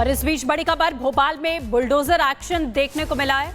और इस बीच बड़ी खबर भोपाल में बुलडोजर एक्शन देखने को मिला है।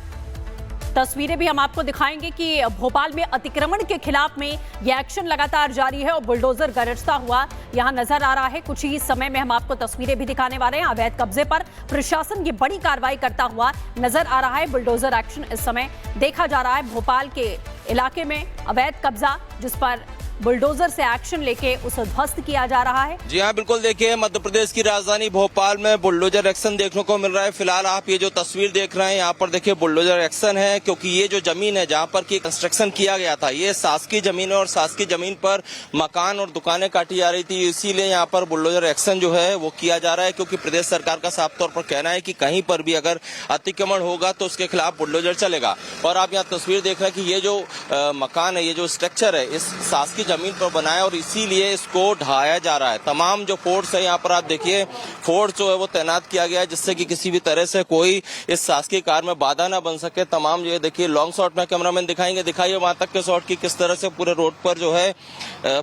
तस्वीरें भी हम आपको दिखाएंगे कि भोपाल में अतिक्रमण के खिलाफ में यह एक्शन लगातार जारी है और बुलडोजर गरजता हुआ यहां नजर आ रहा है। कुछ ही समय में हम आपको तस्वीरें भी दिखाने वाले हैं। अवैध कब्जे पर प्रशासन की बड़ी कार्रवाई करता हुआ नजर आ रहा है। बुलडोजर एक्शन इस समय देखा जा रहा है। भोपाल के इलाके में अवैध कब्जा जिस पर बुलडोजर से एक्शन लेके उसे ध्वस्त किया जा रहा है। जी हाँ, बिल्कुल। देखिए, मध्य प्रदेश की राजधानी भोपाल में बुलडोजर एक्शन देखने को मिल रहा है। फिलहाल आप ये जो तस्वीर देख रहे हैं, यहाँ पर देखिए बुलडोजर एक्शन है, क्योंकि ये जो जमीन है जहाँ पर की कंस्ट्रक्शन किया गया था, ये शासकीय जमीन है और शासकीय जमीन पर मकान और दुकानें काटी जा रही थी। इसीलिए यहाँ पर बुलडोजर एक्शन जो है वो किया जा रहा है, क्योंकि प्रदेश सरकार का साफ तौर पर कहना है कि कहीं पर भी अगर अतिक्रमण होगा तो उसके खिलाफ बुलडोजर चलेगा। और आप यहाँ तस्वीर देख रहे हैं कि ये जो मकान है, ये जो स्ट्रक्चर है, इस शासकीय जमीन पर बनाया और इसीलिए इसको ढाया जा रहा है। तमाम जो फोर्स है, यहाँ पर आप देखिए फोर्स जो है वो तैनात किया गया है, जिससे कि किसी भी तरह से कोई इस शासकीय कार्य में बाधा ना बन सके। तमाम ये देखिए लॉन्ग शॉट में कैमरामैन दिखाइए वहां तक के शॉट की किस तरह से पूरे रोड पर जो है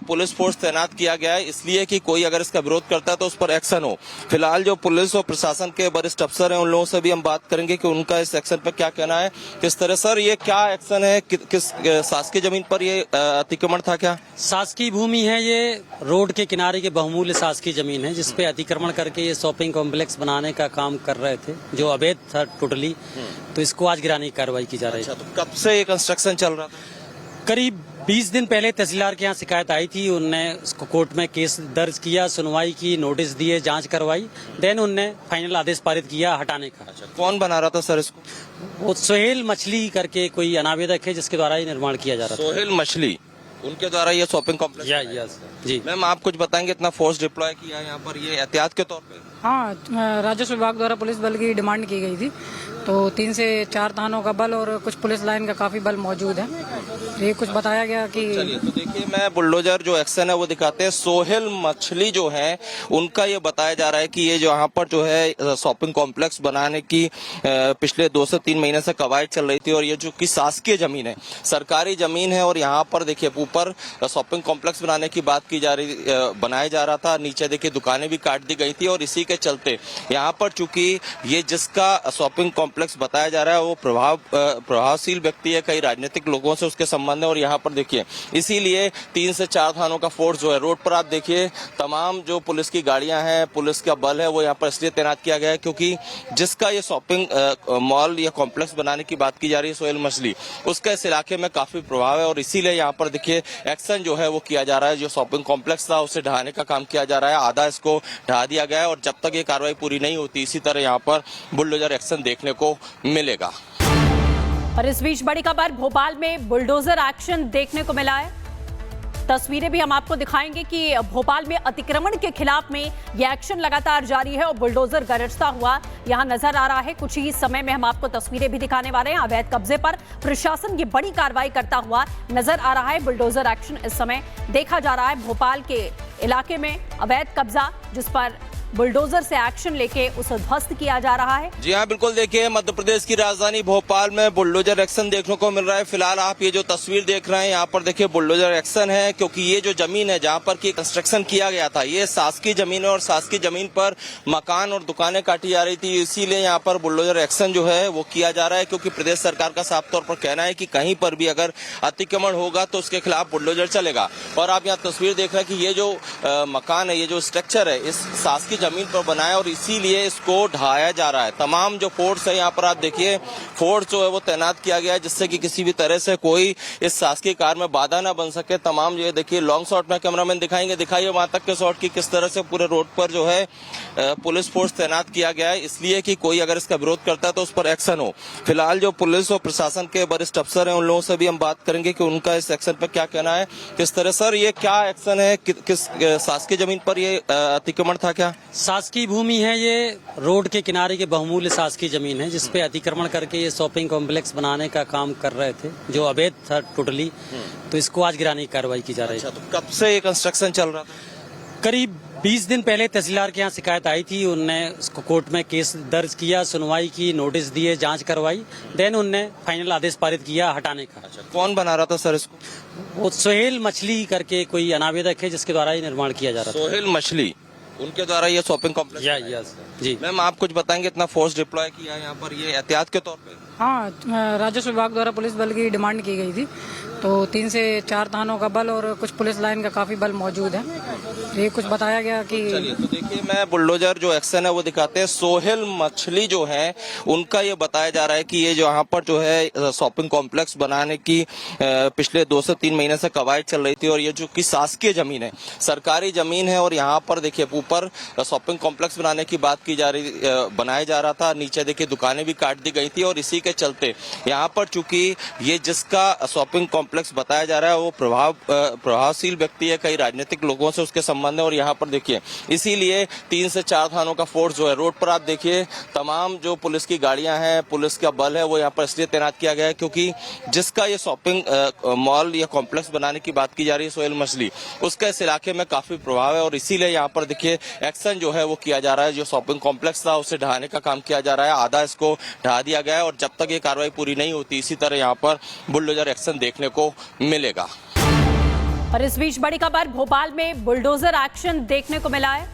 पुलिस फोर्स तैनात किया गया है, इसलिए कि कोई अगर इसका विरोध करता है तो उस पर एक्शन हो। फिलहाल जो पुलिस और प्रशासन के वरिष्ठ अफसर हैं, उन लोगों से भी हम बात करेंगे कि उनका इस एक्शन पर क्या कहना है। किस तरह सर ये क्या एक्शन है, किस शासकीय जमीन पर ये अतिक्रमण था? क्या शासकीय भूमि है? ये रोड के किनारे के बहुमूल्य शासकीय जमीन है, जिसपे अतिक्रमण करके ये शॉपिंग कॉम्प्लेक्स बनाने का काम कर रहे थे, जो अवैध था टोटली। तो इसको आज गिराने की कार्रवाई की जा रही है। तो कब से ये कंस्ट्रक्शन चल रहा था? करीब 20 दिन पहले तहसीलदार के यहाँ शिकायत आई थी। उनने उसको कोर्ट में केस दर्ज किया, सुनवाई की, नोटिस दिए, जांच करवाई। देन उनने फाइनल आदेश पारित किया हटाने का। कौन बना रहा था सर इसको? वो सोहेल मछली करके कोई अनावेदक है, जिसके द्वारा ये निर्माण किया जा रहा था। सोहेल मछली, उनके द्वारा ये शॉपिंग कॉम्प्लेक्स। यस जी मैम, आप कुछ बताएंगे, इतना फोर्स डिप्लॉय किया यहाँ पर, ये एहतियात के तौर पे? हाँ, राजस्व विभाग द्वारा पुलिस बल की डिमांड की गई थी, तो 3 से 4 थानों का बल और कुछ पुलिस लाइन का काफी बल मौजूद है। ये कुछ बताया गया कि चलिए, तो देखिए मैं बुलडोजर जो एक्शन है वो दिखाते हैं। सोहेल मछली जो है उनका ये बताया जा रहा है कि ये जो यहाँ पर जो है शॉपिंग कॉम्प्लेक्स बनाने की पिछले 2 से 3 महीने से कवायद चल रही थी, और ये जो कि शासकीय जमीन है, सरकारी जमीन है, और यहाँ पर देखिए ऊपर शॉपिंग कॉम्प्लेक्स बनाने की बात की जा रही, बनाया जा रहा था। नीचे देखिए दुकानें भी काट दी गई थी, और इसी के चलते यहाँ पर चूंकि ये जिसका शॉपिंग कॉम्प्लेक्स बताया जा रहा है वो प्रभावशील व्यक्ति है, कई राजनीतिक लोगों से उसके संबंध है। और यहाँ पर देखिए इसीलिए 3 से 4 थानों का फोर्स जो है रोड पर, आप देखिए तमाम जो पुलिस की गाड़ियां हैं, पुलिस का बल है, वो यहाँ पर इसलिए तैनात किया गया है क्योंकि जिसका ये शॉपिंग मॉल या कॉम्प्लेक्स बनाने की बात की जा रही है, सोहेल मछली, उसका इस इलाके में काफी प्रभाव है। और इसीलिए यहाँ पर देखिए एक्शन जो है वो किया जा रहा है। जो शॉपिंग कॉम्प्लेक्स था उसे ढहाने का काम किया जा रहा है, आधा इसको ढहा दिया गया है, और जब तक ये कार्रवाई पूरी नहीं होती इसी तरह यहाँ पर बुलडोजर एक्शन देखने को मिलेगा। और इस बीच बड़ी खबर भोपाल में बुलडोजर एक्शन देखने को मिला है। तस्वीरें भी हम आपको दिखाएंगे कि भोपाल में अतिक्रमण के खिलाफ में यह एक्शन लगातार जारी है और बुलडोजर गरजता हुआ यहां नजर आ रहा है। कुछ ही समय में हम आपको तस्वीरें भी दिखाने वाले हैं। अवैध कब्जे पर प्रशासन की बड़ी कार्रवाई करता हुआ नजर आ रहा है। बुलडोजर एक्शन इस समय देखा जा रहा है। भोपाल के इलाके में अवैध कब्जा जिस पर बुलडोजर से एक्शन लेके उसे ध्वस्त किया जा रहा है। जी हाँ, बिल्कुल। देखिए, मध्य प्रदेश की राजधानी भोपाल में बुलडोजर एक्शन देखने को मिल रहा है। फिलहाल आप ये जो तस्वीर देख रहे हैं, यहाँ पर देखिए बुलडोजर एक्शन है, क्योंकि ये जो जमीन है जहाँ पर की कंस्ट्रक्शन किया गया था, ये शासकीय जमीन है, और शासकीय जमीन पर मकान और दुकानें काटी जा रही थी। इसीलिए यहाँ पर बुलडोजर एक्शन जो है वो किया जा रहा है, क्योंकि प्रदेश सरकार का साफ तौर पर कहना है कि कहीं पर भी अगर अतिक्रमण होगा तो उसके खिलाफ बुलडोजर चलेगा। और आप यहाँ तस्वीर देख रहे हैं कि ये जो मकान है, ये जो स्ट्रक्चर है, इस शासकीय जमीन पर बनाया और इसीलिए इसको ढाया जा रहा है। तमाम जो फोर्स है, यहाँ पर आप देखिए फोर्स जो है वो तैनात किया गया है, जिससे कि किसी भी तरह से कोई इस शासकीय कार्य में बाधा ना बन सके। तमाम ये देखिए लॉन्ग शॉट में कैमरामैन दिखाइए वहां तक के शॉट की किस तरह से पूरे रोड पर जो है पुलिस फोर्स तैनात किया गया है, इसलिए कि कोई अगर इसका विरोध करता है तो उस पर एक्शन हो। फिलहाल जो पुलिस और प्रशासन के वरिष्ठ अफसर हैं, उन लोगों से भी हम बात करेंगे कि उनका इस एक्शन पर क्या कहना है। किस तरह सर ये क्या एक्शन है, किस शासकीय जमीन पर ये अतिक्रमण था? क्या शासकीय भूमि है? ये रोड के किनारे के बहुमूल्य शासकीय जमीन है, जिसपे अतिक्रमण करके ये शॉपिंग कॉम्प्लेक्स बनाने का काम कर रहे थे, जो अवैध था टोटली। तो इसको आज गिराने की कार्रवाई की जा रही है। तो कब से ये कंस्ट्रक्शन चल रहा था? करीब 20 दिन पहले तहसीलदार के यहाँ शिकायत आई थी। उनने उसको कोर्ट में केस दर्ज किया, सुनवाई की, नोटिस दिए, जांच करवाई। देन उनने फाइनल आदेश पारित किया हटाने का। कौन बना रहा था सर इसको? वो सोहेल मछली करके कोई अनावेदक है, जिसके द्वारा ये निर्माण किया जा रहा था। सोहेल मछली, उनके द्वारा ये शॉपिंग कॉम्प्लेक्स यस जी। मैम आप कुछ बताएंगे, इतना फोर्स डिप्लॉय किया है यहाँ पर, ये एहतियात के तौर पे? हाँ, राजस्व विभाग द्वारा पुलिस बल की डिमांड की गई थी, तो 3 से 4 थानों का बल और कुछ पुलिस लाइन का काफी बल मौजूद है। ये कुछ बताया गया कि चलिए तो देखिए, मैं बुलडोजर जो एक्शन है वो दिखाते हैं। सोहेल मछली जो है उनका ये बताया जा रहा है कि ये जो यहाँ पर जो है शॉपिंग कॉम्प्लेक्स बनाने की पिछले 2 से 3 महीने से कवायद चल रही थी, और ये जो कि शासकीय जमीन है, सरकारी जमीन है, और यहाँ पर देखिए ऊपर शॉपिंग कॉम्प्लेक्स बनाने की बात की जा रही, बनाया जा रहा था, नीचे देखिए दुकानें भी काट दी गई थी, और इसी के चलते यहाँ पर चूंकि ये जिसका शॉपिंग कॉम्प्लेक्स बताया जा रहा है वो प्रभावशील व्यक्ति है, कई राजनीतिक लोगों से उसके संबंध है, और यहाँ पर देखिए इसीलिए 3 से 4 थानों का फोर्स जो है रोड पर, आप देखिए तमाम जो पुलिस की गाड़ियां हैं, पुलिस का बल है, वो यहाँ पर इसलिए तैनात किया गया है क्योंकि जिसका ये शॉपिंग मॉल या कॉम्प्लेक्स बनाने की बात की जा रही है, सोहेल मछली, उसका इस इलाके में काफी प्रभाव है, और इसीलिए यहाँ पर देखिए एक्शन जो है वो किया जा रहा है। जो शॉपिंग कॉम्प्लेक्स था उसे ढहाने का काम किया जा रहा है, आधा इसको ढहा दिया गया है, और जब तक ये कार्रवाई पूरी नहीं होती इसी तरह यहाँ पर बुलडोजर एक्शन देखने को मिलेगा। और इस बीच बड़ी खबर, भोपाल में बुलडोजर एक्शन देखने को मिला है।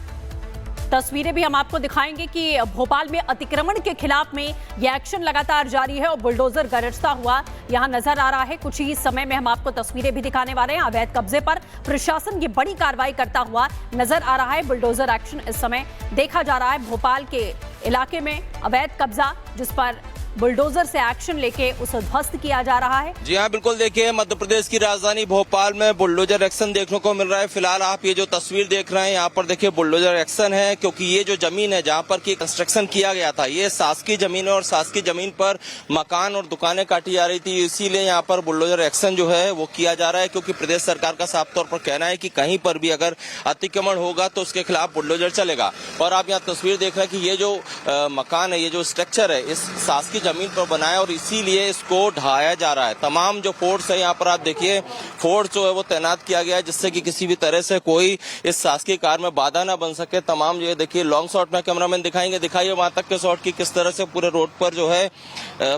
तस्वीरें भी हम आपको दिखाएंगे कि भोपाल में अतिक्रमण के खिलाफ में यह एक्शन लगातार जारी है और बुलडोजर गरजता हुआ यहां नजर आ रहा है। कुछ ही समय में हम आपको तस्वीरें भी दिखाने वाले हैं। अवैध कब्जे पर प्रशासन की बड़ी कार्रवाई करता हुआ नजर आ रहा है। बुलडोजर एक्शन इस समय देखा जा रहा है। भोपाल के इलाके में अवैध कब्जा जिस पर बुलडोजर से एक्शन लेके उसे ध्वस्त किया जा रहा है। जी हाँ, बिल्कुल देखिए, मध्य प्रदेश की राजधानी भोपाल में बुलडोजर एक्शन देखने को मिल रहा है। फिलहाल आप ये जो तस्वीर देख रहे हैं यहाँ पर देखिए बुलडोजर एक्शन है, क्योंकि ये जो जमीन है जहाँ पर की कंस्ट्रक्शन किया गया था ये शासकीय जमीन है, और शासकीय जमीन पर मकान और दुकानें काटी जा रही थी, इसीलिए यहाँ पर बुलडोजर एक्शन जो है वो किया जा रहा है। क्योंकि प्रदेश सरकार का साफ तौर पर कहना है कि कहीं पर भी अगर अतिक्रमण होगा तो उसके खिलाफ बुलडोजर चलेगा। और आप यहाँ तस्वीर देख रहे हैं कि ये जो मकान है, ये जो स्ट्रक्चर है, इस शासकीय जमीन पर बना है, और इसीलिए इसको ढाया जा रहा है। तमाम जो फोर्स है यहाँ पर आप देखिए, फोर्स जो है वो तैनात किया गया है, जिससे कि किसी भी तरह से कोई इस शासकीय कार्य में बाधा ना बन सके। तमाम ये देखिए लॉन्ग शॉट में कैमरामैन दिखाइए वहां तक के शॉट की किस तरह से पूरे रोड पर जो है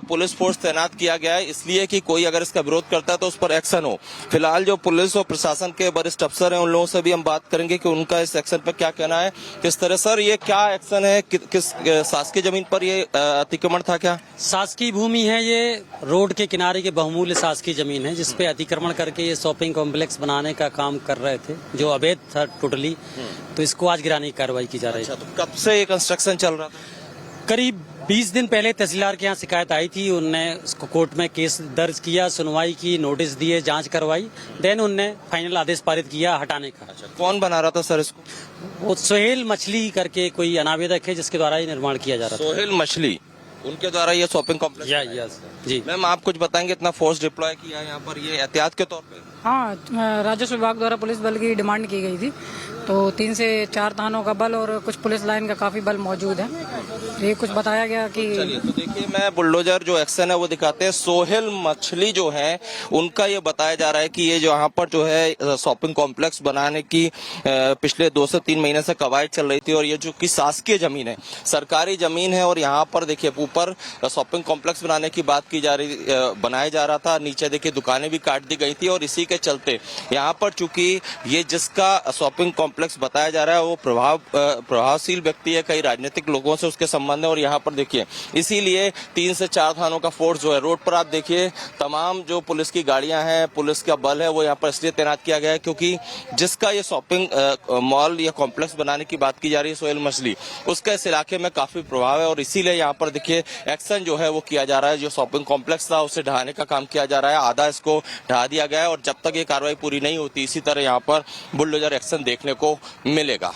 पुलिस फोर्स तैनात किया गया है, इसलिए कि कोई अगर इसका विरोध करता है तो उस पर एक्शन हो। फिलहाल जो पुलिस और प्रशासन के वरिष्ठ अफसर हैं उन लोगों से भी हम बात करेंगे कि उनका इस एक्शन पर क्या कहना है, किस तरह। सर, ये क्या एक्शन है, किस शासकीय जमीन पर ये अतिक्रमण था? क्या शासकीय भूमि है, ये रोड के किनारे के बहुमूल्य शासकीय जमीन है जिसपे अतिक्रमण करके ये शॉपिंग कॉम्प्लेक्स बनाने का काम कर रहे थे, जो अवैध था टोटली। तो इसको आज गिराने की कार्रवाई की जा रही है। तो कब से ये कंस्ट्रक्शन चल रहा था? करीब 20 दिन पहले तहसीलदार के यहाँ शिकायत आई थी, उनने उसको कोर्ट में केस दर्ज किया, सुनवाई की, नोटिस दिए, जांच करवाई, देन उनने फाइनल आदेश पारित किया हटाने का। अच्छा, कौन बना रहा था सर इसको? वो सोहेल मछली करके कोई अनावेदक है जिसके द्वारा ये निर्माण किया जा रहा था। सोहेल मछली, उनके द्वारा ये शॉपिंग कॉम्प्लेक्स? यस जी। मैम आप कुछ बताएंगे, इतना फोर्स डिप्लॉय किया है यहाँ पर, ये एहतियात के तौर पे? हाँ, राजस्व विभाग द्वारा पुलिस बल की डिमांड की गई थी, तो 3 से 4 थानों का बल और कुछ पुलिस लाइन का काफी बल मौजूद है। ये कुछ बताया गया कि चलिए तो देखिए, मैं बुलडोजर जो एक्शन है वो दिखाते हैं। सोहेल मछली जो है उनका ये बताया जा रहा है कि ये जो यहाँ पर जो है शॉपिंग कॉम्प्लेक्स बनाने की पिछले 2 से 3 महीने से कवायद चल रही थी, और ये जो कि शासकीय जमीन है, सरकारी जमीन है, और यहाँ पर देखिए ऊपर शॉपिंग कॉम्प्लेक्स बनाने की बात की जा रही, बनाया जा रहा था, नीचे देखिए दुकानें भी काट दी गई थी, और इसी के चलते यहाँ पर चूंकि ये जिसका शॉपिंग कॉम्प्लेक्स बताया जा रहा है वो प्रभावशील व्यक्ति है, कई राजनीतिक लोगों से उसके संबंध है, और यहाँ पर देखिए इसीलिए 3 से 4 थानों का फोर्स जो है रोड पर, आप देखिए तमाम जो पुलिस की गाड़ियां हैं, पुलिस का बल है, वो यहाँ पर इसलिए तैनात किया गया है क्योंकि जिसका ये शॉपिंग मॉल या कॉम्प्लेक्स बनाने की बात की जा रही है, सोहेल मछली, उसका इस इलाके में काफी प्रभाव है, और इसीलिए यहाँ पर देखिए एक्शन जो है वो किया जा रहा है। जो शॉपिंग कॉम्प्लेक्स था उसे ढहाने का काम किया जा रहा है, आधा इसको ढहा दिया गया है, और जब तक ये कार्रवाई पूरी नहीं होती इसी तरह यहाँ पर बुलडोजर एक्शन देखने को मिलेगा।